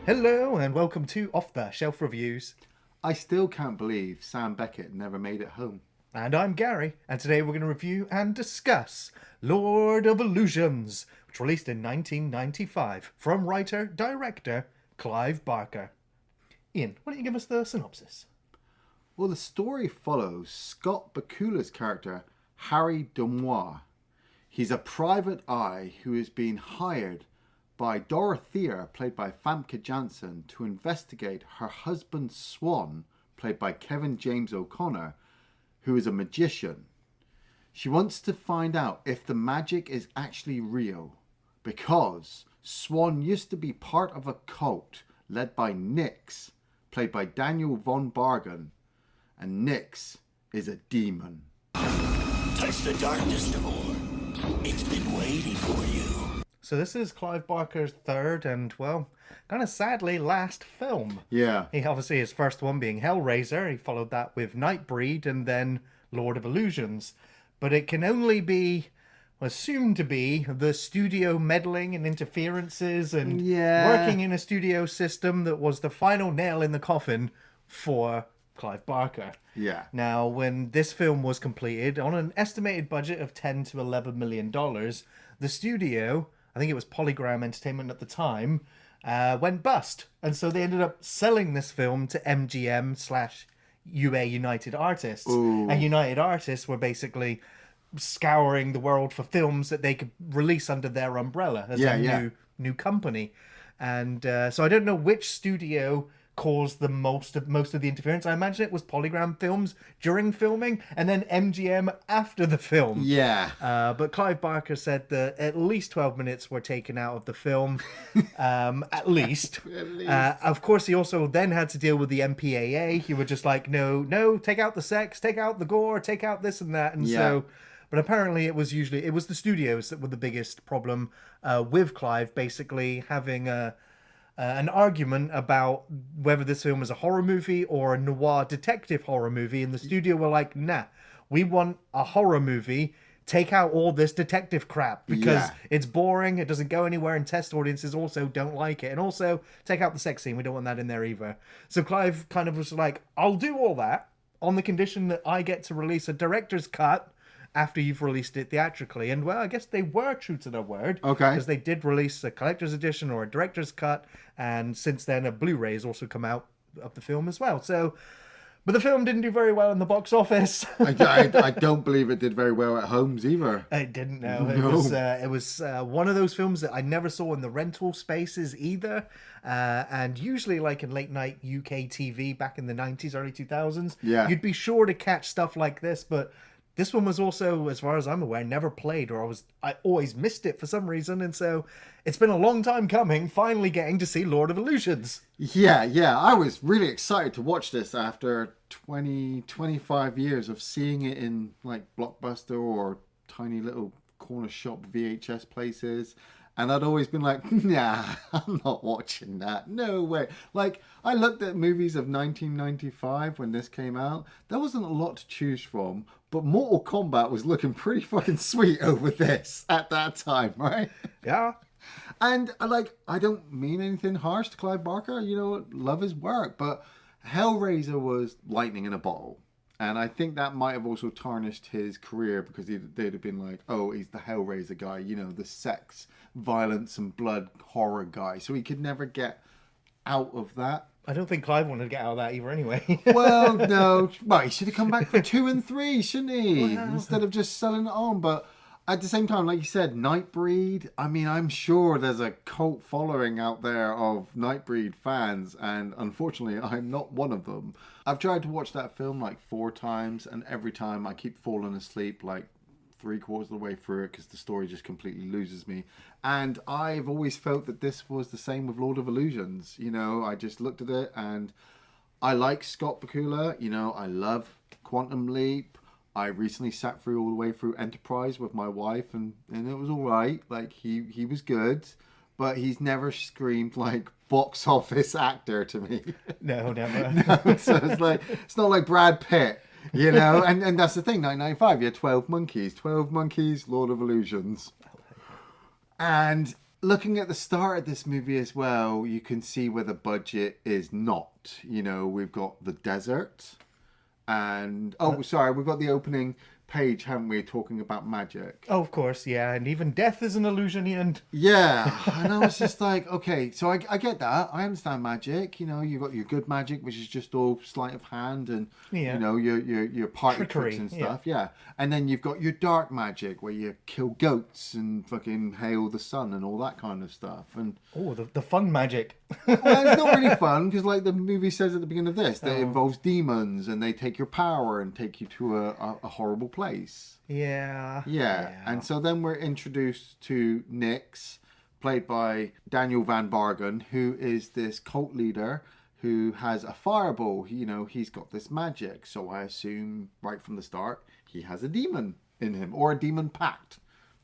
Hello and welcome to Off the Shelf Reviews. I still can't believe Sam Beckett never made it home. And I'm Gary, and today we're going to review and discuss Lord of Illusions, which released in 1995 from writer-director Clive Barker. Ian, why don't you give us the synopsis? Well, the story follows Scott Bakula's character, Harry Demois. He's a private eye who has been hired by Dorothea, played by Famke Janssen, to investigate her husband Swan, played by Kevin James O'Connor, who is a magician. She wants to find out if the magic is actually real, because Swan used to be part of a cult led by Nyx, played by Daniel von Bargen, and Nyx is a demon. Touch the darkness, Demore. It's been waiting for you. So this is Clive Barker's third and, well, kind of sadly last film. Yeah. He obviously, his first one being Hellraiser, he followed that with Nightbreed and then Lord of Illusions. But it can only be assumed to be the studio meddling and interferences and working in a studio system that was the final nail in the coffin for Clive Barker. Yeah. Now, when this film was completed, on an estimated budget of $10 to $11 million, the studio, I think it was Polygram Entertainment at the time, went bust. And so they ended up selling this film to MGM/UA United Artists. Ooh. And United Artists were basically scouring the world for films that they could release under their umbrella as new company. And so I don't know which studio caused the most of the interference. I imagine it was Polygram Films during filming and then MGM after the film. Yeah. But Clive Barker said that at least 12 minutes were taken out of the film. At least. Of course, he also then had to deal with the MPAA. He was just like, no, take out the sex, take out the gore, take out this and that. And so... But apparently it was the studios that were the biggest problem with Clive basically having an argument about whether this film was a horror movie or a noir detective horror movie. And the studio were like, nah, we want a horror movie. Take out all this detective crap because it's boring. It doesn't go anywhere, and test audiences also don't like it. And also take out the sex scene. We don't want that in there either. So Clive kind of was like, I'll do all that on the condition that I get to release a director's cut after you've released it theatrically. And, well, I guess they were true to their word. Okay. Because they did release a collector's edition or a director's cut, and since then a Blu-ray has also come out of the film as well. So, but the film didn't do very well in the box office. I don't believe it did very well at homes either. It didn't, no. No. It was one of those films that I never saw in the rental spaces either. And usually, like in late night UK TV back in the 90s, early 2000s, you'd be sure to catch stuff like this, but this one was also, as far as I'm aware, never played, or I always missed it for some reason, and so it's been a long time coming, finally getting to see Lord of Illusions. Yeah, I was really excited to watch this after 25 years of seeing it in like Blockbuster or tiny little corner shop VHS places. And I'd always been like, nah, I'm not watching that. No way. Like, I looked at movies of 1995 when this came out. There wasn't a lot to choose from, but Mortal Kombat was looking pretty fucking sweet over this at that time, right? Yeah. And, I don't mean anything harsh to Clive Barker. You know, love his work. But Hellraiser was lightning in a bottle. And I think that might have also tarnished his career because they'd have been like, oh, he's the Hellraiser guy, you know, the sex, violence and blood horror guy. So he could never get out of that. I don't think Clive wanted to get out of that either anyway. Well, no. Well, he should have come back for 2 and 3, shouldn't he? Well, instead of just selling it on. But at the same time, like you said, Nightbreed, I mean, I'm sure there's a cult following out there of Nightbreed fans, and unfortunately, I'm not one of them. I've tried to watch that film like 4 times, and every time I keep falling asleep like 3/4 of the way through it because the story just completely loses me. And I've always felt that this was the same with Lord of Illusions. You know, I just looked at it, and I like Scott Bakula. You know, I love Quantum Leap. I recently sat through all the way through Enterprise with my wife, and it was all right. Like, he was good, but he's never screamed like box office actor to me. No, never. No, so it's not like Brad Pitt, you know. and that's the thing. 1995, you had 12 Monkeys, Lord of Illusions, and looking at the start of this movie as well, you can see where the budget is not. You know, we've got the desert, and we've got the opening page, haven't we, talking about magic. Oh, of course, yeah, and even death is an illusion, Iain. Yeah, and I was just like, okay, so I get that. I understand magic. You know, you got your good magic, which is just all sleight of hand and you know your party Trickery, tricks and stuff. Yeah, and then you've got your dark magic where you kill goats and fucking hail the sun and all that kind of stuff. And the fun magic. well, it's not really fun because, like the movie says at the beginning of this, that it involves demons and they take your power and take you to a horrible place. Yeah. And so then we're introduced to Nix, played by Daniel Van Bargen, who is this cult leader who has a fireball. You know, he's got this magic. So I assume right from the start, he has a demon in him or a demon pact.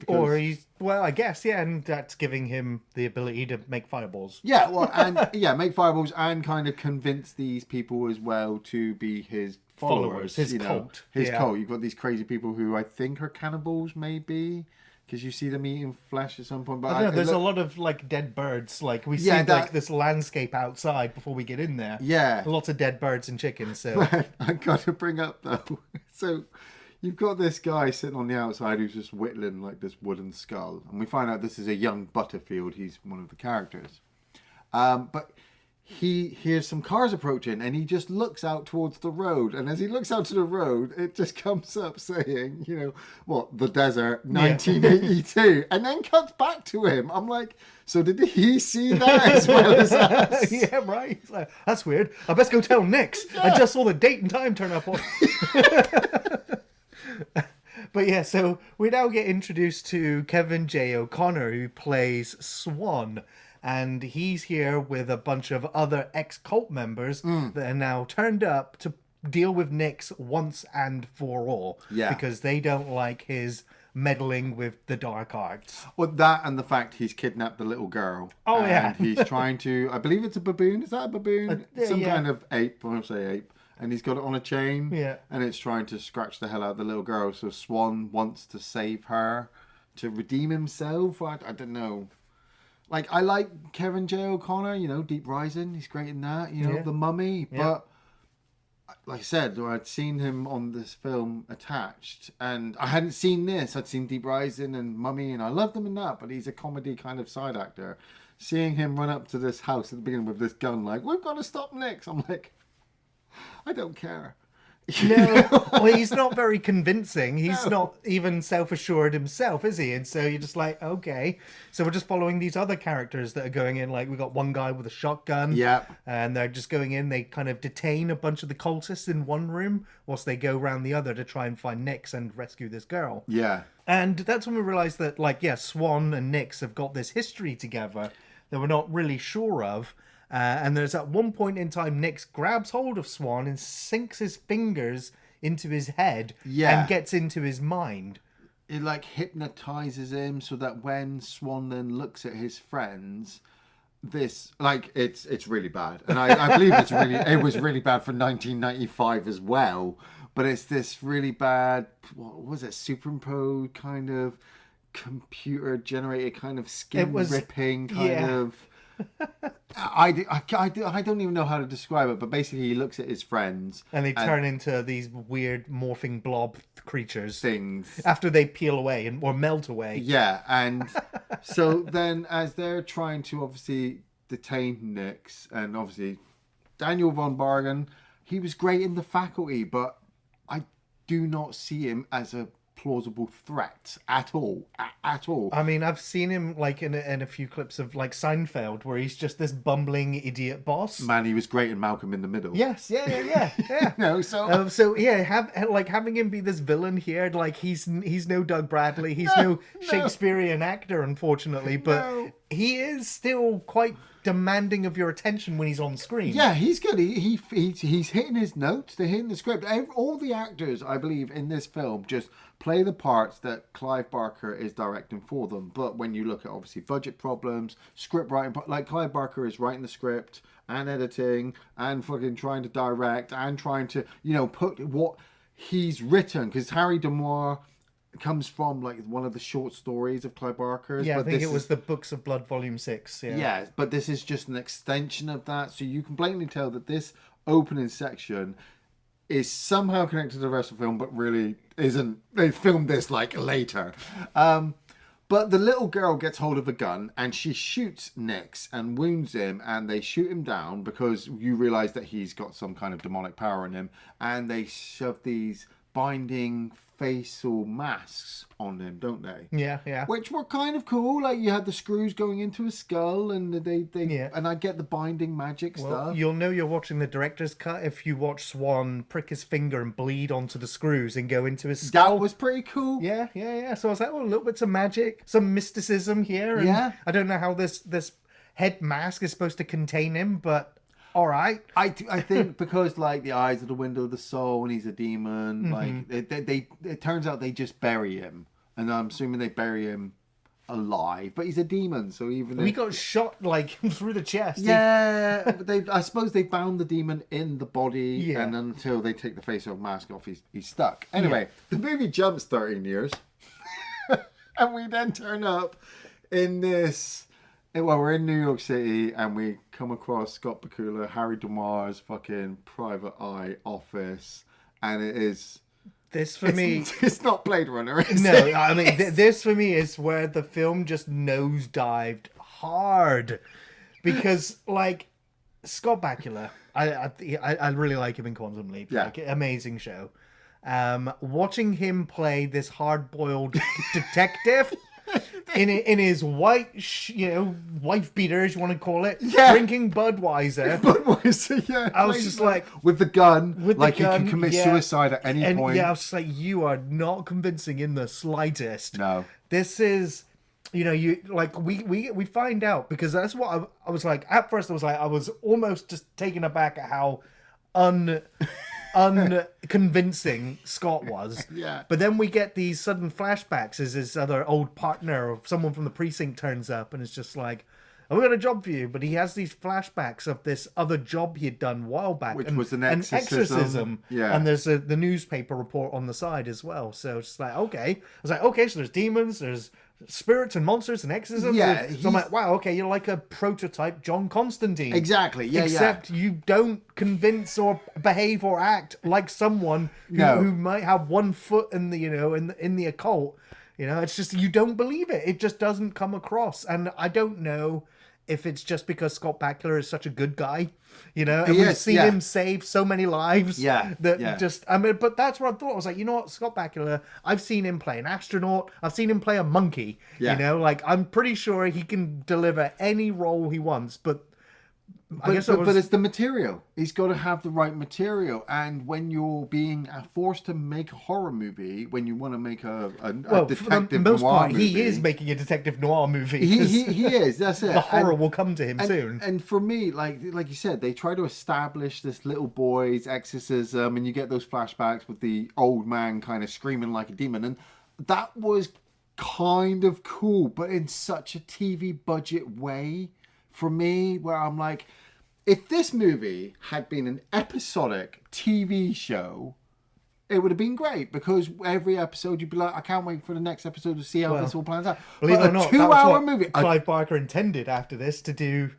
Or I guess, yeah, and that's giving him the ability to make fireballs. Yeah, well, and make fireballs and kind of convince these people as well to be his followers. His cult. His cult. You've got these crazy people who I think are cannibals, maybe, because you see them eating flesh at some point. But there's a lot of like dead birds. Like we see like this landscape outside before we get in there. Yeah, lots of dead birds and chickens. So I got to bring up though. So you've got this guy sitting on the outside who's just whittling like this wooden skull, and we find out this is a young Butterfield. He's one of the characters, but he hears some cars approaching and he just looks out towards the road, and as he looks out to the road it just comes up saying, you know, what, the desert 1982, and then cuts back to him. I'm like, so did he see that as well as us? Yeah, right. Like, that's weird. I best go tell Nix. I just saw the date and time turn up on. But yeah, so we now get introduced to Kevin J. O'Connor, who plays Swan. And he's here with a bunch of other ex-cult members that are now turned up to deal with Nix once and for all. Yeah. Because they don't like his meddling with the dark arts. Well, that and the fact he's kidnapped the little girl. Oh, and yeah. he's trying to, I believe it's a baboon. Is that a baboon? Some yeah. kind of ape. I won't say ape. And he's got it on a chain. Yeah. And it's trying to scratch the hell out of the little girl. So Swan wants to save her to redeem himself. I don't know. Like, I like Kevin J. O'Connor, you know, Deep Rising. He's great in that, you know, The Mummy. But, like I said, I'd seen him on this film Attached. And I hadn't seen this. I'd seen Deep Rising and Mummy, and I loved him in that. But he's a comedy kind of side actor. Seeing him run up to this house at the beginning with this gun, like, we've got to stop Nix. I'm like, I don't care. No, well, he's not very convincing. He's not even self-assured himself, is he? And so you're just like, okay. So we're just following these other characters that are going in. Like, we got one guy with a shotgun. Yeah. And they're just going in. They kind of detain a bunch of the cultists in one room whilst they go around the other to try and find Nix and rescue this girl. Yeah. And that's when we realised that, like, Swan and Nix have got this history together that we're not really sure of. And there's at one point in time, Nix grabs hold of Swan and sinks his fingers into his head and gets into his mind. It like hypnotizes him so that when Swan then looks at his friends, this like it's really bad. And I believe it was really bad for 1995 as well. But it's this really bad, what was it, superimposed kind of computer generated kind of skin ripping kind of. I don't even know how to describe it, but basically he looks at his friends and they turn into these weird morphing blob creatures things after they peel away or melt away. Yeah, and so then as they're trying to obviously detain Nix, and obviously Daniel Von Bargen, he was great in The Faculty, but I do not see him as a plausible threat at all. I mean, I've seen him like in a few clips of like Seinfeld, where he's just this bumbling idiot boss. Man, he was great in Malcolm in the Middle. Yes, yeah. No, having him be this villain here, like he's no Doug Bradley, he's no Shakespearean actor, unfortunately, but he is still quite demanding of your attention when he's on screen. Yeah, he's good. He's hitting his notes. They're hitting the script. All the actors, I believe, in this film just play the parts that Clive Barker is directing for them. But when you look at obviously budget problems, script writing, like Clive Barker is writing the script and editing and fucking trying to direct and trying to, you know, put what he's written, because Harry Demois comes from like one of the short stories of Clive Barker's. Yeah, but I think it was the Books of Blood, Volume 6. Yeah. Yeah, but this is just an extension of that. So you can blatantly tell that this opening section is somehow connected to the rest of the film, but really isn't. They filmed this like later. But the little girl gets hold of a gun and she shoots Nix and wounds him, and they shoot him down because you realise that he's got some kind of demonic power in him, and they shove these binding facial masks on him, don't they? Yeah, yeah. Which were kind of cool. Like you had the screws going into his skull, and and I get the binding magic stuff. You'll know you're watching the director's cut if you watch Swan prick his finger and bleed onto the screws and go into his skull. That was pretty cool. Yeah, yeah, yeah. So I was like, oh, little bits of magic, some mysticism here. And Yeah. I don't know how this head mask is supposed to contain him, but all right. I think because like the eyes are the window of the soul and he's a demon, like it turns out they just bury him, and I'm assuming they bury him alive, but he's a demon, so even He got shot like through the chest. yeah, but I suppose they bound the demon in the body, Yeah. and until they take the face of mask off, he's stuck. Anyway, the movie jumps 13 years, and we then turn up in this. Well, we're in New York City, and we come across Scott Bakula, Harry Demar's fucking private eye office, and it is. This for me, it's not Blade Runner. Is no. it? I mean, this for me is where the film just nosedived hard, because like Scott Bakula, I really like him in Quantum Leap. Yeah. Like, amazing show. Watching him play this hard-boiled detective. In his white, wife beater, as you want to call it, Yeah. drinking Budweiser. Budweiser, yeah. I was just like, with the gun, with the like gun, he can commit yeah. suicide at any and point. yeah, I was just like, you are not convincing in the slightest. No. This is, you like we find out, because that's what I was like. At first, I was almost just taken aback at how unconvincing Scott was. Yeah. But then we get these sudden flashbacks as his other old partner or someone from the precinct turns up, and it's just like, oh, we got a job for you. But he has these flashbacks of this other job he had done a while back. Which was an exorcism. Yeah. And there's the newspaper report on the side as well. So it's like, okay. I was like, okay, so there's demons, there's spirits and monsters and exorcisms. Yeah, So I'm like, wow, okay, you're like a prototype John Constantine. Exactly. Yeah. Except you don't convince or behave or act like someone who might have one foot in the in the occult. It's just you don't believe it. It just doesn't come across, and I don't know if it's just because Scott Bakula is such a good guy, and we've seen him save so many lives. But that's what I thought. I was like, you know what, Scott Bakula, I've seen him play an astronaut. I've seen him play a monkey. Yeah. Like I'm pretty sure he can deliver any role he wants, but But it's the material. He's got to have the right material. And when you're being forced to make a horror movie, when you want to make a detective noir movie, he is making a detective noir movie. He is. That's it. The horror will come to him soon. And for me, like you said, they try to establish this little boy's exorcism, and you get those flashbacks with the old man kind of screaming like a demon, and that was kind of cool, but in such a TV budget way. For me, where I'm like, if this movie had been an episodic TV show, it would have been great, because every episode you'd be like, I can't wait for the next episode to see how this all plans out. Believe it or not, 2-hour movie. Clive Barker intended after this to do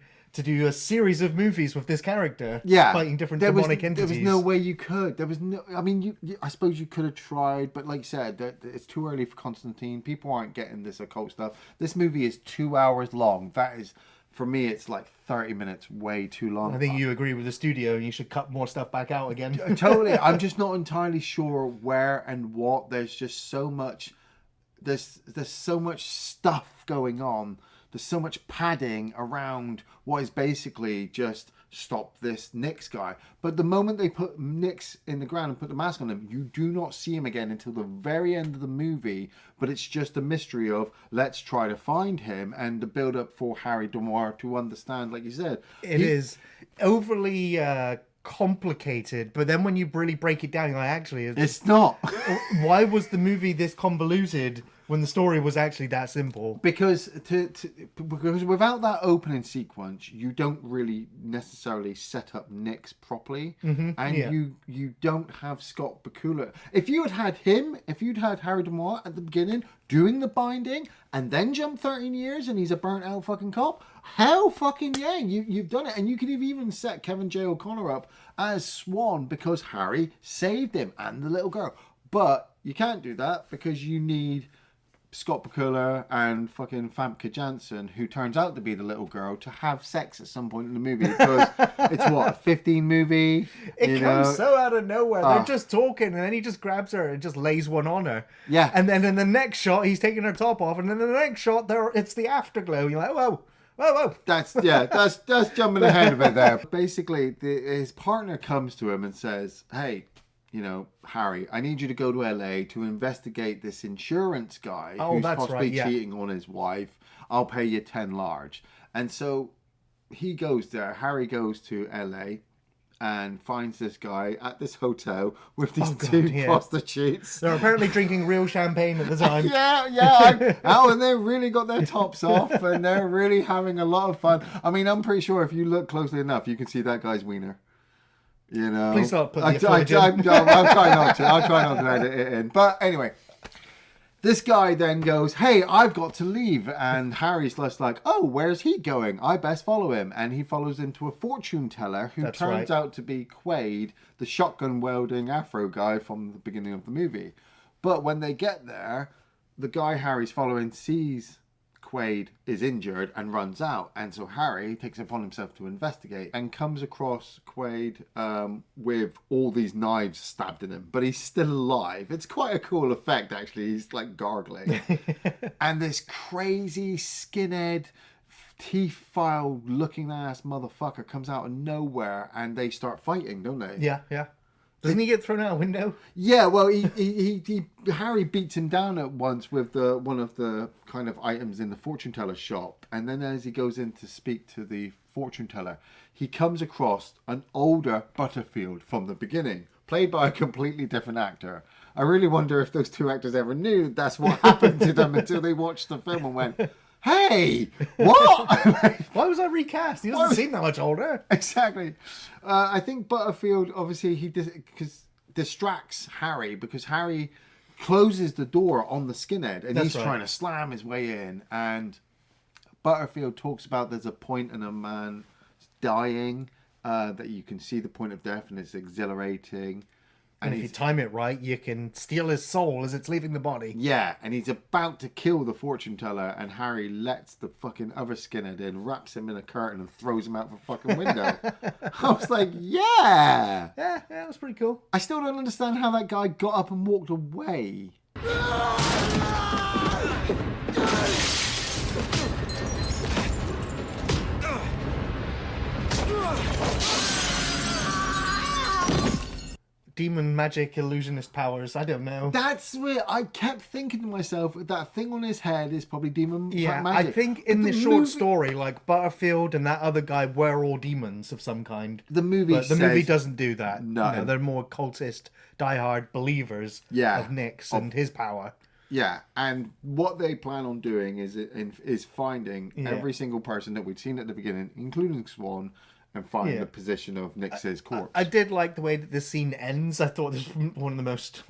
a series of movies with this character, fighting different demonic entities. There was no way you could. There was no. I mean, I suppose you could have tried, but like you said, it's too early for Constantine. People aren't getting this occult stuff. This movie is 2 hours long. That is. For me, it's like 30 minutes, way too long. I think you agree with the studio, and you should cut more stuff back out again. Totally. I'm just not entirely sure where and what. There's just so much. There's so much stuff going on. There's so much padding around what is basically just stop this Nix guy. But the moment they put Nix in the ground and put the mask on him, you do not see him again until the very end of the movie. But it's just a mystery of, let's try to find him, and the build up for Harry Demoir to understand, like you said. It is overly complicated, but then when you really break it down, you're like, actually, it's not. Why was the movie this convoluted when the story was actually that simple. Because because without that opening sequence, you don't really necessarily set up Nix properly, and you don't have Scott Bakula. If you had him, if you'd had Harry Demois at the beginning doing the binding, and then jump 13 years and he's a burnt out fucking cop, hell fucking yeah, you've done it. And you could have even set Kevin J. O'Connor up as Swan because Harry saved him and the little girl. But you can't do that because you need Scott Bakula and fucking Famke Janssen, who turns out to be the little girl, to have sex at some point in the movie because it's what, a 15 movie? It comes so out of nowhere. They're just talking, and then he just grabs her and just lays one on her. Yeah. And then in the next shot, he's taking her top off, and then in the next shot, it's the afterglow. You're like, whoa. That's jumping ahead a bit there. Basically, his partner comes to him and says, hey, Harry, I need you to go to LA to investigate this insurance guy who's possibly cheating on his wife. I'll pay you 10 large. And so he goes there. Harry goes to LA and finds this guy at this hotel with these two prostitutes. They're apparently drinking real champagne at the time. And they really got their tops off and they're really having a lot of fun. I mean, I'm pretty sure if you look closely enough, you can see that guy's wiener. Please don't put the I'll try not to. I'll try not to edit it in. But anyway, this guy then goes, hey, I've got to leave. And Harry's just like, oh, where's he going? I best follow him. And he follows him to a fortune teller who turns out to be Quaid, the shotgun welding Afro guy from the beginning of the movie. But when they get there, the guy Harry's following sees Quaid is injured and runs out, and so Harry takes it upon himself to investigate and comes across Quaid with all these knives stabbed in him, but he's still alive. It's quite a cool effect, actually. He's like gargling. And this crazy skinhead teeth file looking ass motherfucker comes out of nowhere and they start fighting, don't they? Yeah. Doesn't he get thrown out a window? Yeah, well, Harry beats him down at once with one of the kind of items in the fortune teller shop, and then as he goes in to speak to the fortune teller, he comes across an older Butterfield from the beginning, played by a completely different actor. I really wonder if those two actors ever knew that's what happened to them until they watched the film and went, hey, what? Why was I recast? He doesn't seem that much older. Exactly. I think Butterfield, obviously, he distracts Harry because Harry closes the door on the skinhead and he's trying to slam his way in. And Butterfield talks about there's a point in a man dying that you can see the point of death and it's exhilarating. And if you time it right, you can steal his soul as it's leaving the body. Yeah, and he's about to kill the fortune teller, and Harry lets the fucking other skinhead in, wraps him in a curtain, and throws him out the fucking window. I was like, yeah! Yeah, it was pretty cool. I still don't understand how that guy got up and walked away. Demon magic illusionist powers. I don't know. That's where I kept thinking to myself, that thing on his head is probably demon magic. I think in the short story, like Butterfield and that other guy were all demons of some kind. The movie doesn't do that. No. They're more cultist, diehard believers of Nix and his power. Yeah, and what they plan on doing is finding every single person that we'd seen at the beginning, including Swan, and find the position of Nix's corpse. I did like the way that this scene ends. I thought this was one of the most,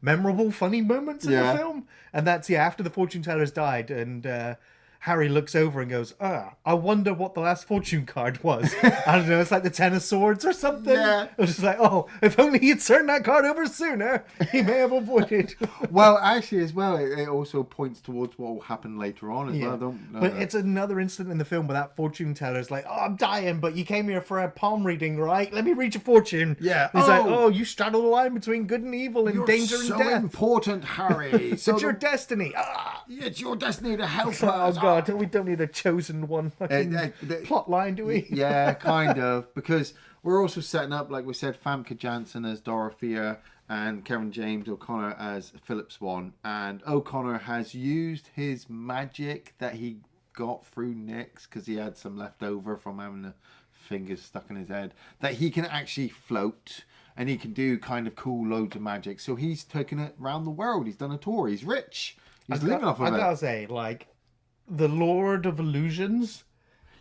memorable, funny moments in the film. And that's, after the fortune teller's died, and Harry looks over and goes, I wonder what the last fortune card was. I don't know, it's like the Ten of Swords or something. Yeah. It was just like, if only he'd turned that card over sooner, he may have avoided. Well, actually, as well, it also points towards what will happen later on as well. But it's another instant in the film where that fortune teller's like, I'm dying, but you came here for a palm reading, right? Let me read your fortune. Yeah. He's like, you straddle the line between good and evil and danger and death. You're so important, Harry. It's your destiny. It's your destiny to help us. Oh, God. We don't need a chosen one plot line, do we? Yeah, kind of. Because we're also setting up, like we said, Famke Janssen as Dorothea and Kevin James O'Connor as Philip Swan. And O'Connor has used his magic that he got through Nix, because he had some left over from having the fingers stuck in his head, that he can actually float. and he can do kind of cool loads of magic. So he's taken it around the world. He's done a tour. He's rich. He's living off of it. I gotta say, like, the Lord of Illusions.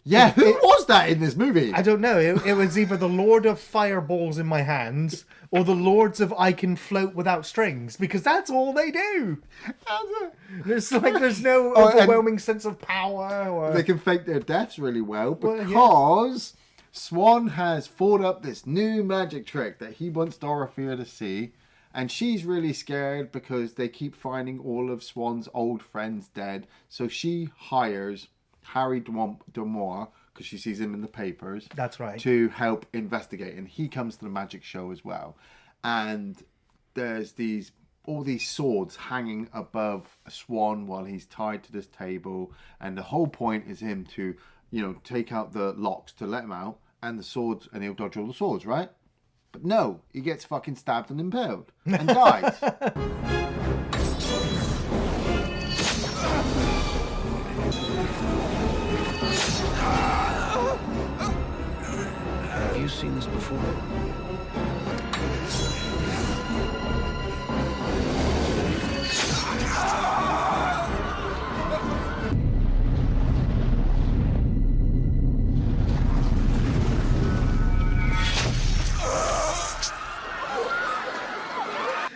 Yeah, who was that in this movie? I don't know. It was either the Lord of Fireballs in my hands or the Lords of I Can Float Without Strings, because that's all they do. There's no overwhelming sense of power. Or... They can fake their deaths really well because Swan has thought up this new magic trick that he wants Dorothea to see. And she's really scared because they keep finding all of Swan's old friends dead. So she hires Harry D'Amour, because she sees him in the papers. That's right. To help investigate. And he comes to the magic show as well. And there's all these swords hanging above Swan while he's tied to this table. And the whole point is him to, take out the locks to let him out. And the swords, and he'll dodge all the swords, right? But no, he gets fucking stabbed and impaled. And dies. Have you seen this before?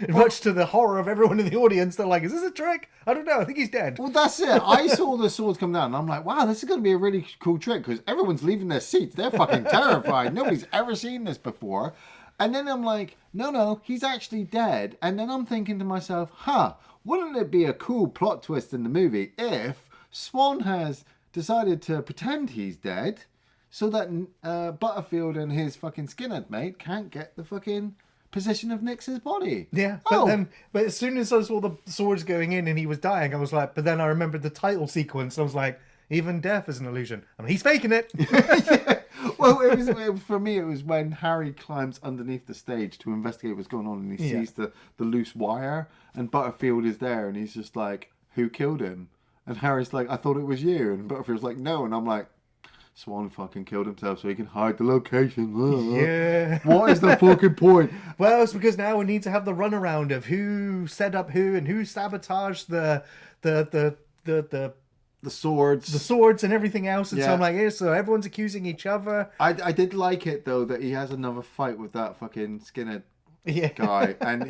Much to the horror of everyone in the audience, they're like, is this a trick? I don't know, I think he's dead. Well, that's it. I saw the swords come down and I'm like, wow, this is going to be a really cool trick because everyone's leaving their seats. They're fucking terrified. Nobody's ever seen this before. And then I'm like, no, he's actually dead. And then I'm thinking to myself, wouldn't it be a cool plot twist in the movie if Swan has decided to pretend he's dead so that Butterfield and his fucking skinhead mate can't get the fucking position of Nix's body. Yeah, but as soon as I saw the swords going in and he was dying, I was like, but then I remembered the title sequence. I was like, even death is an illusion. I mean, he's faking it. Yeah. Well, for me, it was when Harry climbs underneath the stage to investigate what's going on and he sees the loose wire and Butterfield is there and he's just like, who killed him? And Harry's like, I thought it was you. And Butterfield's like, no. And I'm like, Swan fucking killed himself so he can hide the location. Yeah. What is the fucking point? Well, it's because now we need to have the runaround of who set up who and who sabotaged the swords and everything else. And so I'm like, so everyone's accusing each other. I did like it though that he has another fight with that fucking skinhead guy, and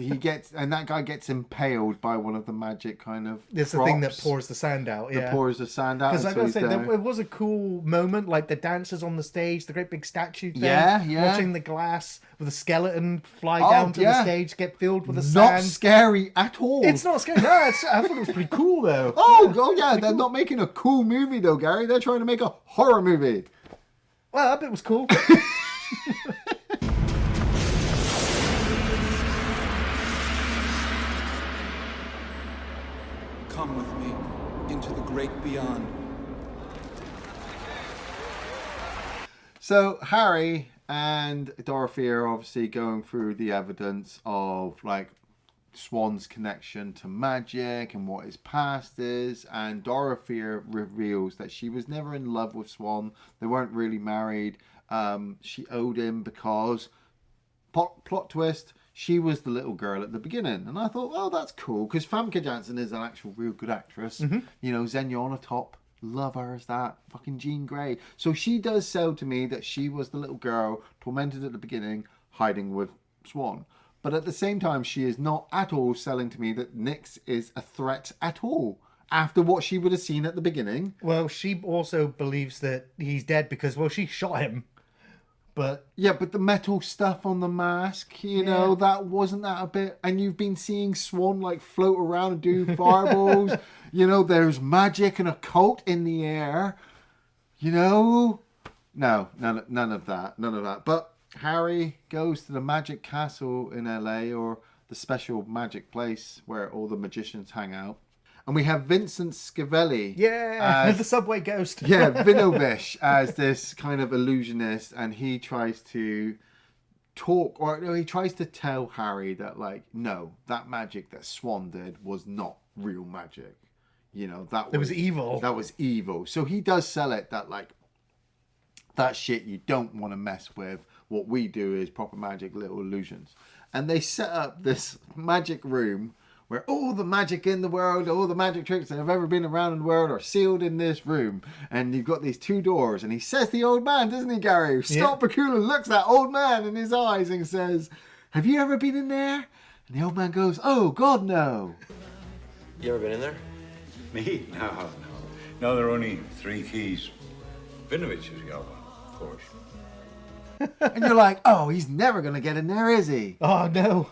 that guy gets impaled by one of the magic kind of. It's the thing that pours the sand out. Yeah, pours the sand out. Because I gotta say, it was a cool moment, like the dancers on the stage, the great big statue thing. Yeah. Watching the glass with a skeleton fly down to the stage, get filled with the not sand. Not scary at all. It's not scary. No, I thought it was pretty cool though. Oh yeah, they're not making a cool movie though, Gary. They're trying to make a horror movie. Well, that bit was cool. Come with me into the great beyond. So Harry and Dorothy are obviously going through the evidence of like Swan's connection to magic and what his past is, and Dorothy reveals that she was never in love with Swan. They weren't really married. She owed him because plot twist, she was the little girl at the beginning. And I thought, oh, that's cool, because Famke Janssen is an actual real good actress. Mm-hmm. You know, Zenyatta top, love her as that. Fucking Jean Grey. So she does sell to me that she was the little girl tormented at the beginning, hiding with Swan. But at the same time, she is not at all selling to me that Nix is a threat at all. After what she would have seen at the beginning. Well, she also believes that he's dead because, well, she shot him. But yeah, but the metal stuff on the mask, you know, that wasn't that a bit. And you've been seeing Swan like float around and do fireballs. You know, there's magic and a cult in the air. You know, no, none of that. But Harry goes to the magic castle in LA, or the special magic place where all the magicians hang out. And we have Vincent Schiavelli. Yeah, the subway ghost. Yeah, Vinovish as this kind of illusionist. And he tries to talk, or no, he tries to tell Harry that, like, no, that magic that Swan did was not real magic. You know, it was evil. That was evil. So he does sell it that, like, That shit you don't want to mess with. What we do is proper magic, little illusions. And they set up this magic room where all the magic in the world, all the magic tricks that have ever been around in the world are sealed in this room. And you've got these 2 doors. And he says to the old man, doesn't he, Gary? Scott Bakula looks that old man in his eyes and says, have you ever been in there? And the old man goes, oh, God, no. You ever been in there? Me? No. No, there are only 3 keys. Vinovich has got one, of course. And you're like, oh, he's never going to get in there, is he? Oh, no.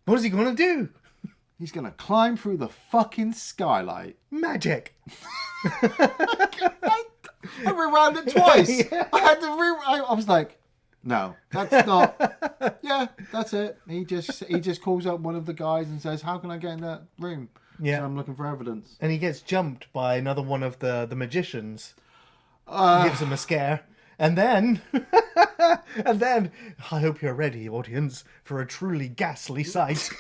What is he going to do? He's going to climb through the fucking skylight. Magic. I rewound it twice. Yeah. I was like, no, that's not. Yeah, that's it. He just calls up one of the guys and says, how can I get in that room? Yeah. So I'm looking for evidence. And he gets jumped by another one of the magicians. Gives him a scare. And then, I hope you're ready, audience, for a truly ghastly sight.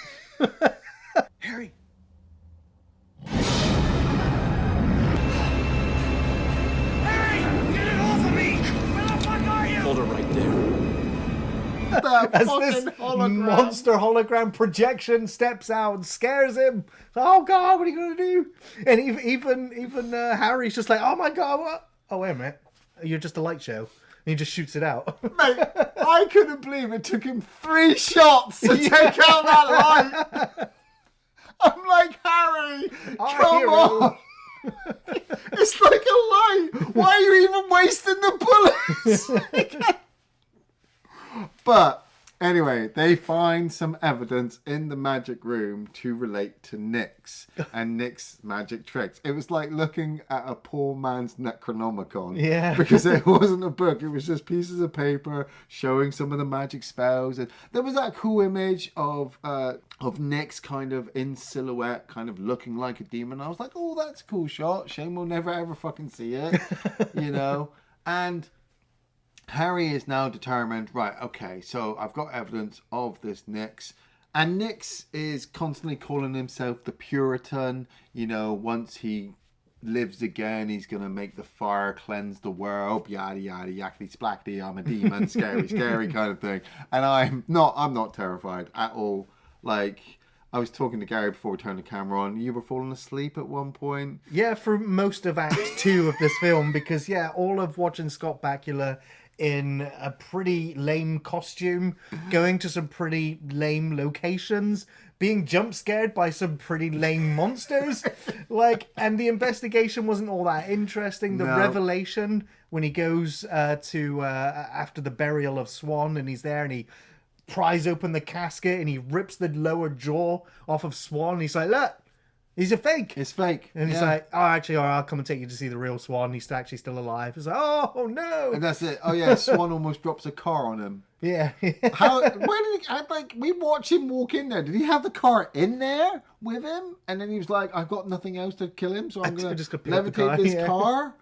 Harry. Hold her right there. As this monster hologram projection steps out and scares him. Oh God, what are you gonna do? And even Harry's just like, oh my God, what? Oh wait a minute, you're just a light show. And he just shoots it out. Mate, I couldn't believe it took him 3 shots to take out that light. I'm like, Harry, come on. It's like a light. Why are you even wasting the bullets? But anyway, they find some evidence in the magic room to relate to Nick's and Nick's magic tricks. It was like looking at a poor man's Necronomicon. Yeah. Because it wasn't a book. It was just pieces of paper showing some of the magic spells. And there was that cool image of Nick's kind of in silhouette, kind of looking like a demon. I was like, oh, that's a cool shot. Shame we'll never ever fucking see it. You know? And Harry is now determined, right, okay, so I've got evidence of this Nyx. And Nyx is constantly calling himself the Puritan. You know, once he lives again, he's going to make the fire cleanse the world, yada, yada, yakety splackety, I'm a demon, scary, scary kind of thing. And I'm not terrified at all. Like, I was talking to Gary before we turned the camera on. You were falling asleep at one point. Yeah, for most of Act 2 of this film, because, yeah, all of watching Scott Bakula in a pretty lame costume, going to some pretty lame locations, being jump scared by some pretty lame monsters, and the investigation wasn't all that interesting. The revelation when he goes to after the burial of Swan, and he's there and he pries open the casket and he rips the lower jaw off of Swan. And he's like, look, he's a fake. It's fake. And he's like, oh, actually, all right, I'll come and take you to see the real Swan. He's actually still alive. He's like, oh, no. And that's it. Oh, yeah, Swan almost drops a car on him. Yeah. Where did he, we watch him walk in there. Did he have the car in there with him? And then he was like, I've got nothing else to kill him, so I'm going to levitate this car.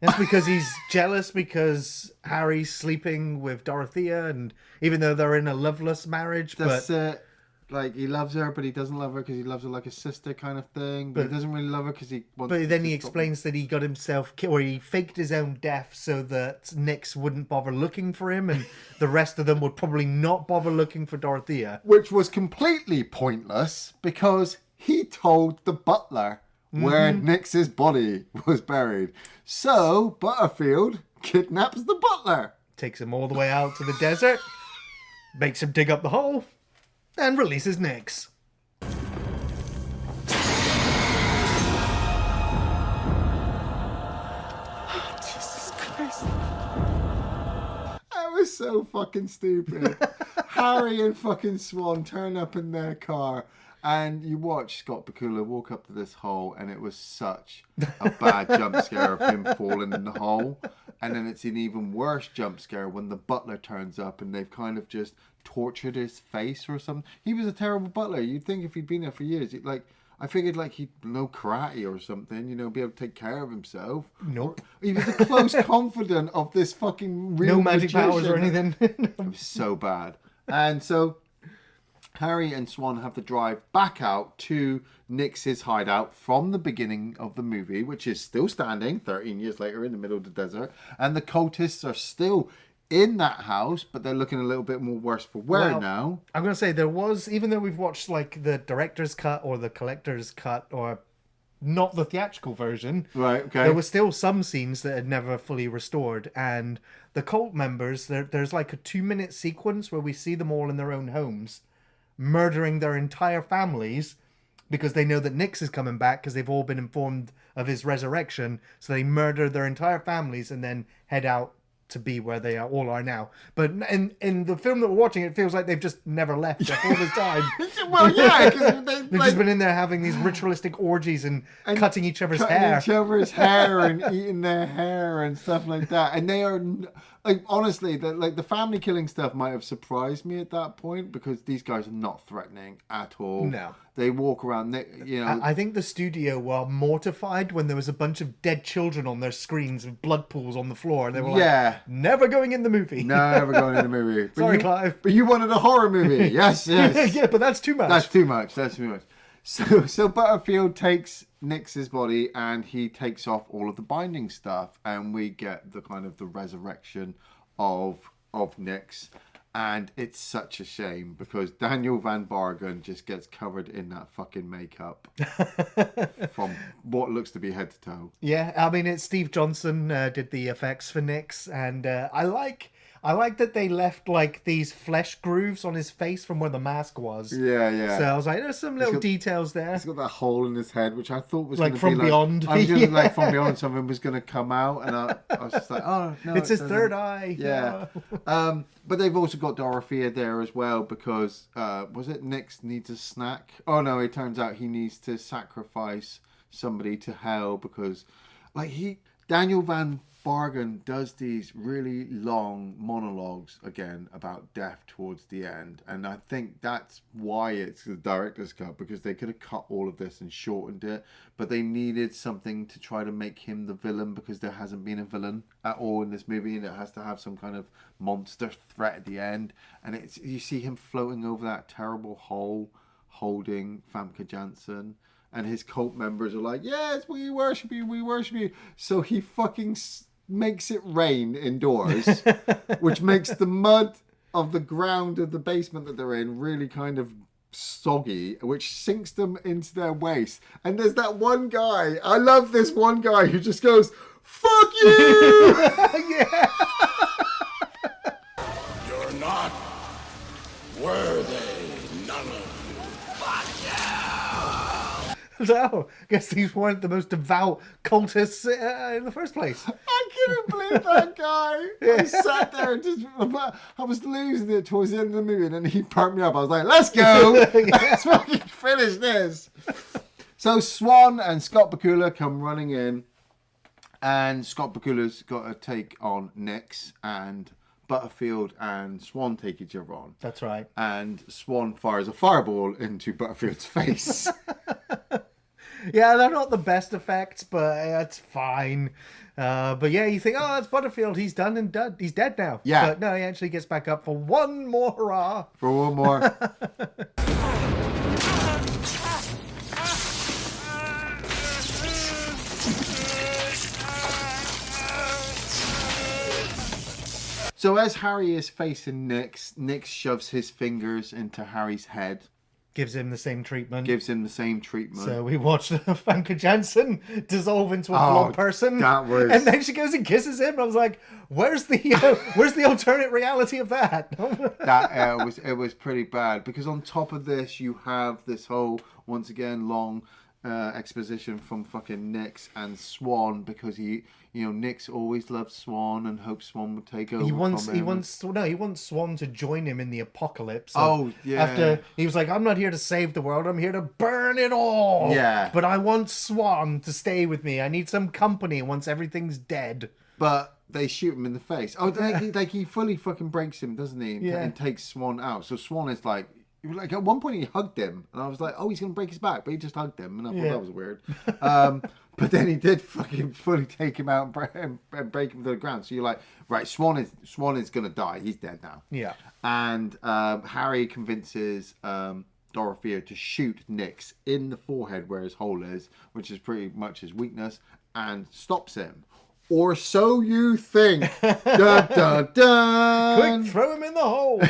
That's because he's jealous because Harry's sleeping with Dorothea, and even though they're in a loveless marriage, that's it. Like, he loves her, but he doesn't love her because he loves her like a sister kind of thing. But he doesn't really love her because he wants. But then he explains that he got himself killed, or he faked his own death so that Nyx wouldn't bother looking for him, and the rest of them would probably not bother looking for Dorothea. Which was completely pointless because he told the butler where Nyx's body was buried. So Butterfield kidnaps the butler. Takes him all the way out to the desert, makes him dig up the hole, and releases Nyx. Jesus Christ. That was so fucking stupid. Harry and fucking Swan turn up in their car, and you watch Scott Bakula walk up to this hole, and it was such a bad jump scare of him falling in the hole. And then it's an even worse jump scare when the butler turns up and they've kind of just tortured his face or something. He was a terrible butler. You'd think if he'd been there for years, I figured he'd know karate or something, be able to take care of himself. Nope. He was a close confidant of this fucking real no magic magician. powers or anything. It was so bad. And so Harry and Swan have to drive back out to Nix's hideout from the beginning of the movie, which is still standing 13 years later in the middle of the desert. And the cultists are still in that house, but they're looking a little bit more worse for wear now. I'm going to say there was, even though we've watched like the director's cut or the collector's cut or not the theatrical version, Right, okay. there was still some scenes that had never fully restored. And the cult members, there's like a 2-minute sequence where we see them all in their own homes murdering their entire families because they know that Nix is coming back because they've all been informed of his resurrection. So they murder their entire families and then head out to be where they all are now. But in the film that we're watching, it feels like they've just never left all this time. Well, yeah, because They've just been in there having these ritualistic orgies and cutting each other's hair. Each other's hair and eating their hair and stuff like that. And they are, like, honestly, the family killing stuff might have surprised me at that point because these guys are not threatening at all. No. They walk around, I think the studio were mortified when there was a bunch of dead children on their screens with blood pools on the floor. And they were like, never going in the movie. Never going in the movie. Sorry, Clive. But you wanted a horror movie. Yes. Yeah, but that's too much. That's too much. So Butterfield takes Nix's body and he takes off all of the binding stuff, and we get the kind of the resurrection of Nix. And it's such a shame because Daniel Van Bargen just gets covered in that fucking makeup from what looks to be head to toe. Yeah, I mean, it's Steve Johnson did the effects for Nix, and I like that they left like these flesh grooves on his face from where the mask was. Yeah. So I was like, there's some little details there. He's got that hole in his head, which I thought was like going to from be beyond. I was going to like from beyond, something was going to come out, and I was just like, oh no, it's his doesn't. third eye. Yeah. But they've also got Dorothea there as well because was it Nix needs a snack? Oh no, it turns out he needs to sacrifice somebody to hell because Daniel Van Bargen does these really long monologues again about death towards the end, and I think that's why it's the director's cut, because they could have cut all of this and shortened it, but they needed something to try to make him the villain because there hasn't been a villain at all in this movie, and it has to have some kind of monster threat at the end, and you see him floating over that terrible hole holding Famke Janssen. And his cult members are like, yes, we worship you. So he fucking makes it rain indoors, which makes the mud of the ground of the basement that they're in really kind of soggy, which sinks them into their waist. And there's that one guy, I love this one guy who just goes, fuck you! Yeah. You're not worthy, none of you. Fuck you! So, I guess these weren't the most devout cultists in the first place. I couldn't believe that guy. I sat there and I was losing it towards the end of the movie, and then he pumped me up. I was like, let's go. Let's fucking finish this. So Swan and Scott Bakula come running in, and Scott Bakula's got to take on Nix, and Butterfield and Swan take each other on. That's right. And Swan fires a fireball into Butterfield's face. Yeah, they're not the best effects, but it's fine. But yeah, you think, oh, that's Butterfield. He's done and done. He's dead now. Yeah. But no, he actually gets back up for one more hurrah. For one more. So as Harry is facing Nix shoves his fingers into Harry's head. Gives him the same treatment. So we watched Famke Janssen dissolve into a blob person. That was... And then she goes and kisses him. I was like, where's the alternate reality of that? It was pretty bad, because on top of this you have this whole, once again, long exposition from fucking Nix and Swan, because Nix always loved Swan and hoped Swan would take over. He wants Swan to join him in the apocalypse. Yeah. After he was like, I'm not here to save the world, I'm here to burn it all. Yeah. But I want Swan to stay with me. I need some company once everything's dead. But they shoot him in the face. He fully fucking breaks him, doesn't he? And takes Swan out. So Swan is like, like at one point he hugged him, and I was like, oh, he's gonna break his back, but he just hugged him, and I thought that was weird. But then he did fucking fully take him out and break him to the ground. So you're like, right, Swan is gonna die. He's dead now. Yeah. And Harry convinces Dorothea to shoot Nix in the forehead where his hole is, which is pretty much his weakness, and stops him. Or so you think. Dun, dun, dun. Quick, throw him in the hole.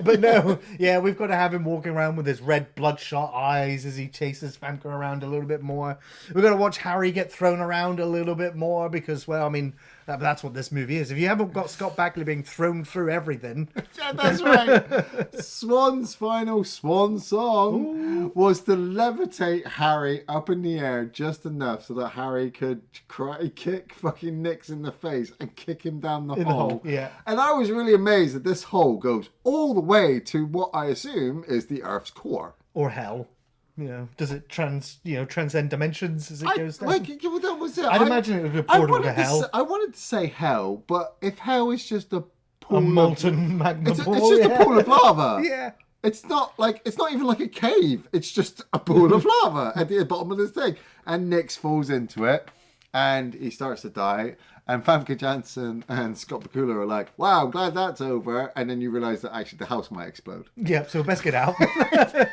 But no, yeah, we've got to have him walking around with his red bloodshot eyes as he chases Famke around a little bit more. We've got to watch Harry get thrown around a little bit more because, well, I mean, that's what this movie is. If you haven't got Scott Bakula being thrown through everything. Yeah, that's right. Swan's final swan song was to levitate Harry up in the air just enough so that Harry could karate kick fucking Nix in the face and kick him down the hole. Yeah. And I was really amazed that this hole goes all the way to what I assume is the Earth's core. Or hell. You know, does it transcend dimensions as it goes down? That was it. I'd imagine it would be a portal to hell. I wanted to say hell, but if hell is just a pool A molten magma it's pool. just a pool of lava. Yeah. It's not even like a cave. It's just a pool of lava at the bottom of this thing. And Nix falls into it and he starts to die. And Famke Janssen and Scott Bakula are like, wow, I'm glad that's over. And then you realise that actually the house might explode. Yeah, so best get out.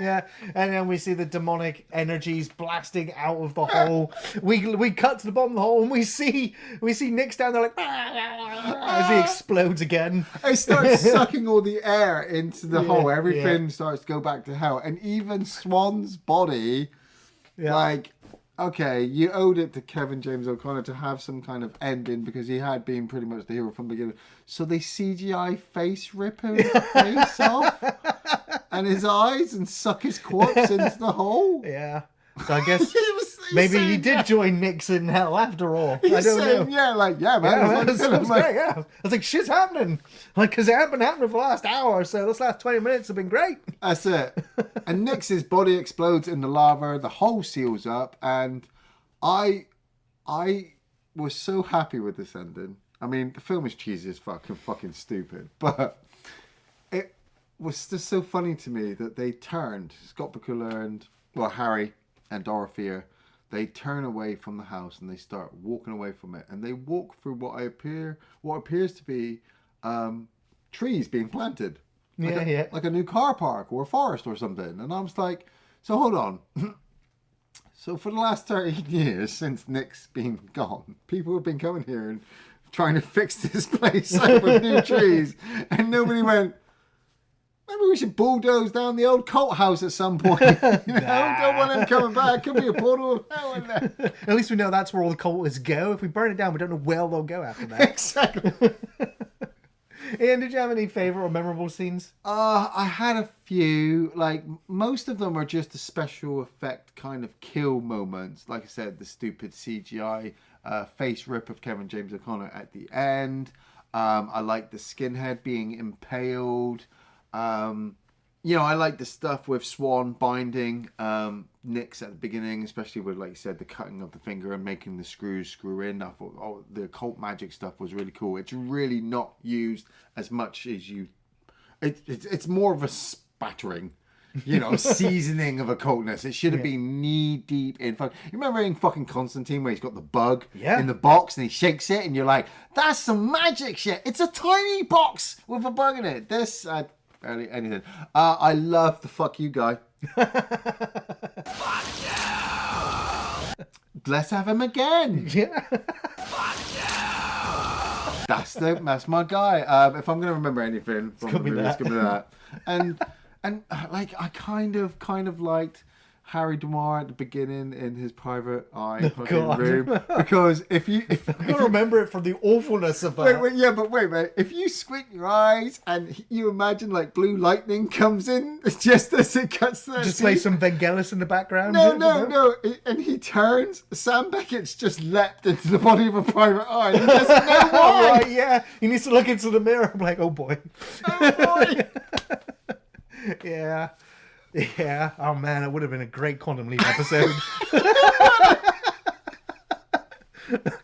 Yeah. And then we see the demonic energies blasting out of the hole. We cut to the bottom of the hole and we see Nix down there like as he explodes again. It starts sucking all the air into the hole. Everything starts to go back to hell. And even Swan's body, like, okay, you owed it to Kevin James O'Connor to have some kind of ending because he had been pretty much the hero from the beginning. So they CGI face rip his face off and his eyes and suck his corpse into the hole. Yeah. So I guess maybe he did join Nix in hell after all. I don't know. Yeah, man. I was like, shit's happening. Like, because it hasn't been happening for the last hour, so this last 20 minutes have been great. That's it. And Nix's body explodes in the lava, the hole seals up, and I was so happy with this ending. I mean, the film is cheesy as fuck and fucking stupid, but it was just so funny to me that they turned, Scott Bakula and, well, Harry and Dorothea, they turn away from the house and they start walking away from it, and they walk through what appears to be trees being planted, like a new car park or a forest or something. And I was like, so hold on. So for the last 13 years since Nick's been gone, people have been coming here and trying to fix this place up with new trees, and nobody went, maybe we should bulldoze down the old cult house at some point. Don't want them coming back. Could be a portal of hell in there. At least we know that's where all the cultists go. If we burn it down, we don't know where they'll go after that. Exactly. Ian, did you have any favourite or memorable scenes? I had a few. Like, most of them are just a special effect kind of kill moments. Like I said, the stupid CGI face rip of Kevin James O'Connor at the end. I like the skinhead being impaled. I like the stuff with Swan binding Nix at the beginning, especially with, like you said, the cutting of the finger and making the screws screw in. I thought, the occult magic stuff was really cool. It's really not used as much as you... It's more of a spattering, seasoning of occultness. It should have been knee-deep in... You remember in fucking Constantine where he's got the bug in the box and he shakes it and you're like, that's some magic shit. It's a tiny box with a bug in it. This... barely anything. I love the fuck you guy. Fuck you! Let's have him again. Yeah. Fuck you! That's my guy. If I'm gonna remember anything from the movie, it's gonna be that. And like I kind of liked Harry DeMar at the beginning in his private eye room, because if you remember it from the awfulness of that. Wait, mate. If you squint your eyes and you imagine like blue lightning comes in just as it cuts the just play some Vangelis in the background. No. And he turns. Sam Beckett's just leapt into the body of a private eye. He doesn't know why. Right, yeah. He needs to look into the mirror. I'm like, oh boy. Yeah. Yeah. Oh man, it would have been a great Quantum Leap episode.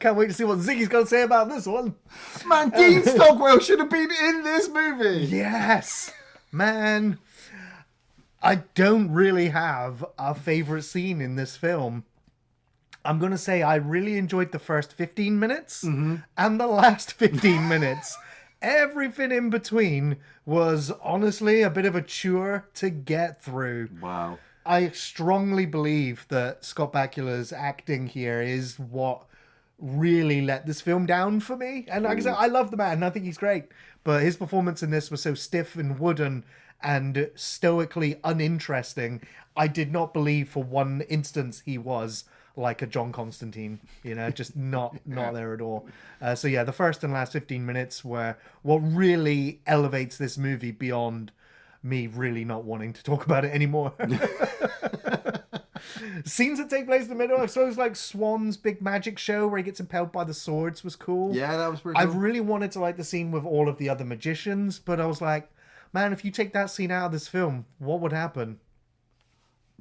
Can't wait to see what Ziggy's going to say about this one. Man, Dean Stockwell should have been in this movie. Yes, man. I don't really have a favorite scene in this film. I'm going to say I really enjoyed the first 15 minutes and the last 15 minutes. Everything in between was honestly a bit of a chore to get through. Wow. I strongly believe that Scott Bakula's acting here is what really let this film down for me. And like I said, I love the man. I think he's great. But his performance in this was so stiff and wooden and stoically uninteresting. I did not believe for one instance he was like a John Constantine, just not there at all. So yeah, the first and last 15 minutes were what really elevates this movie beyond me really not wanting to talk about it anymore. Scenes that take place in the middle, I suppose, like Swan's big magic show where he gets impaled by the swords was cool. Yeah, that was pretty cool. I really wanted to like the scene with all of the other magicians, but I was like, man, if you take that scene out of this film, what would happen?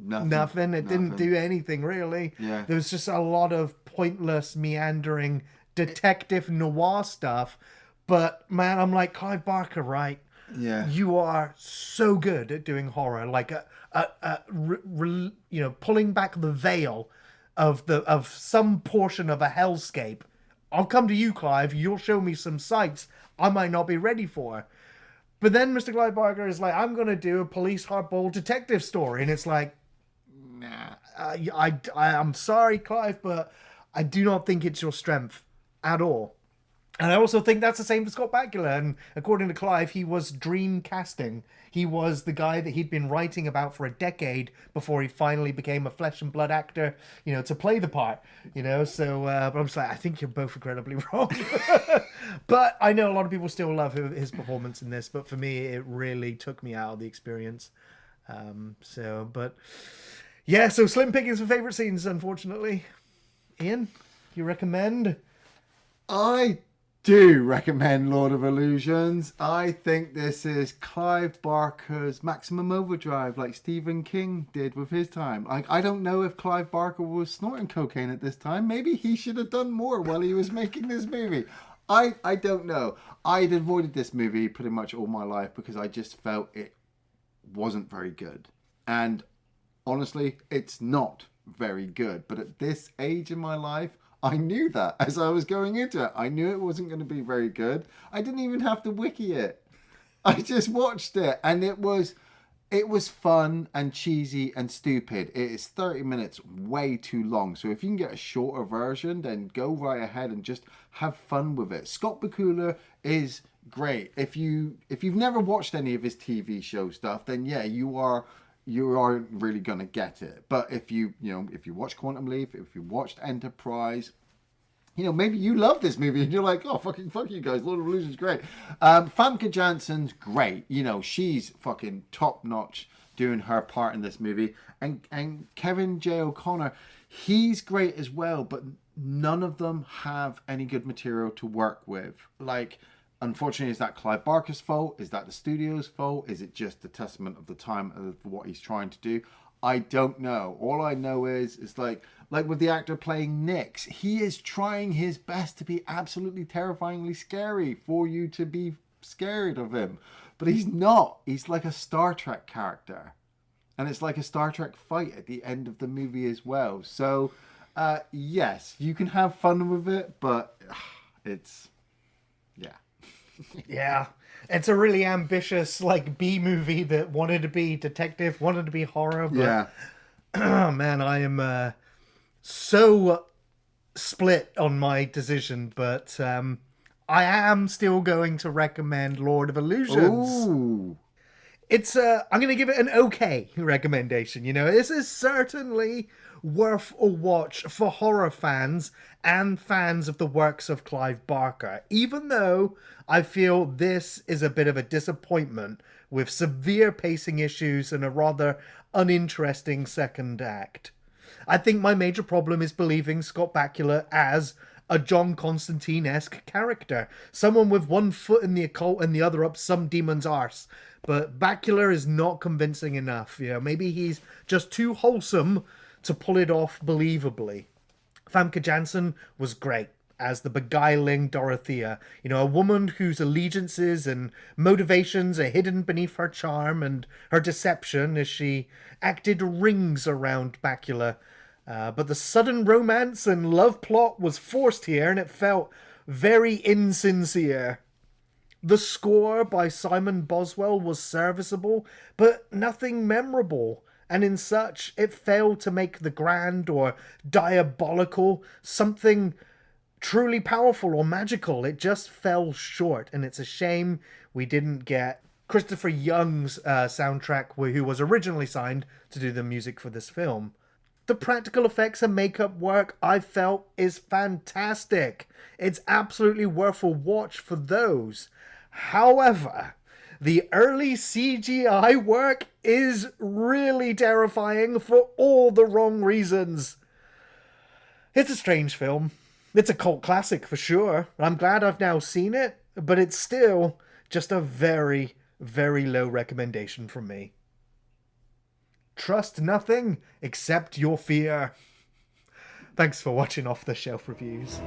Nothing. It didn't do anything, really. Yeah. There was just a lot of pointless, meandering detective noir stuff. But, man, I'm like, Clive Barker, right? Yeah. You are so good at doing horror. Like, pulling back the veil of some portion of a hellscape. I'll come to you, Clive. You'll show me some sights I might not be ready for. But then Mr. Clive Barker is like, I'm going to do a police hardball detective story. And it's like, nah, I'm sorry, Clive, but I do not think it's your strength at all. And I also think that's the same for Scott Bakula. And according to Clive, he was dream casting. He was the guy that he'd been writing about for a decade before he finally became a flesh and blood actor, to play the part, So, but I'm just like, I think you're both incredibly wrong. But I know a lot of people still love his performance in this. But for me, it really took me out of the experience. So slim pickings for favorite scenes, unfortunately. Ian, you recommend? I do recommend Lord of Illusions. I think this is Clive Barker's maximum overdrive, like Stephen King did with his time. I don't know if Clive Barker was snorting cocaine at this time. Maybe he should have done more while he was making this movie. I don't know. I'd avoided this movie pretty much all my life because I just felt it wasn't very good. And honestly, it's not very good. But at this age in my life, I knew that as I was going into it. I knew it wasn't going to be very good. I didn't even have to wiki it. I just watched it, and it was fun and cheesy and stupid. It is 30 minutes, way too long. So if you can get a shorter version, then go right ahead and just have fun with it. Scott Bakula is great. If you've never watched any of his TV show stuff, then yeah, you aren't really gonna get it. But if you watch Quantum Leap, if you watched Enterprise, maybe you love this movie and you're like, oh, fuck you guys, Lord of Illusion's great. Famke Janssen's great. She's fucking top notch doing her part in this movie. And Kevin J. O'Connor, he's great as well, but none of them have any good material to work with. Like, unfortunately, is that Clive Barker's fault? Is that the studio's fault? Is it just a testament of the time of what he's trying to do? I don't know. All I know is like with the actor playing Nix, he is trying his best to be absolutely terrifyingly scary for you to be scared of him. But he's not. He's like a Star Trek character. And it's like a Star Trek fight at the end of the movie as well. So, yes, you can have fun with it, but it's... yeah. Yeah. It's a really ambitious, B movie that wanted to be detective, wanted to be horror. But, yeah. Oh, man, I am so split on my decision, but I am still going to recommend Lord of Illusions. Ooh. It's I'm going to give it an okay recommendation. This is certainly worth a watch for horror fans and fans of the works of Clive Barker, even though I feel this is a bit of a disappointment with severe pacing issues and a rather uninteresting second act. I think my major problem is believing Scott Bakula as a John Constantine-esque character, someone with one foot in the occult and the other up some demon's arse. But Bakula is not convincing enough. Maybe he's just too wholesome to pull it off believably. Famke Janssen was great. as the beguiling Dorothea. You know, a woman whose allegiances and motivations are hidden beneath her charm and her deception as she acted rings around Bakula. But the sudden romance and love plot was forced here, and it felt very insincere. The score by Simon Boswell was serviceable, but nothing memorable, and in such, it failed to make the grand or diabolical something truly powerful or magical. It just fell short, and it's a shame we didn't get Christopher Young's soundtrack, who was originally signed to do the music for this film. The practical effects and makeup work, I felt, is fantastic. It's absolutely worth a watch for those. However, the early CGI work is really terrifying for all the wrong reasons. It's a strange film. It's a cult classic for sure. I'm glad I've now seen it, but it's still just a very, very low recommendation from me. Trust nothing except your fear. Thanks for watching Off the Shelf Reviews.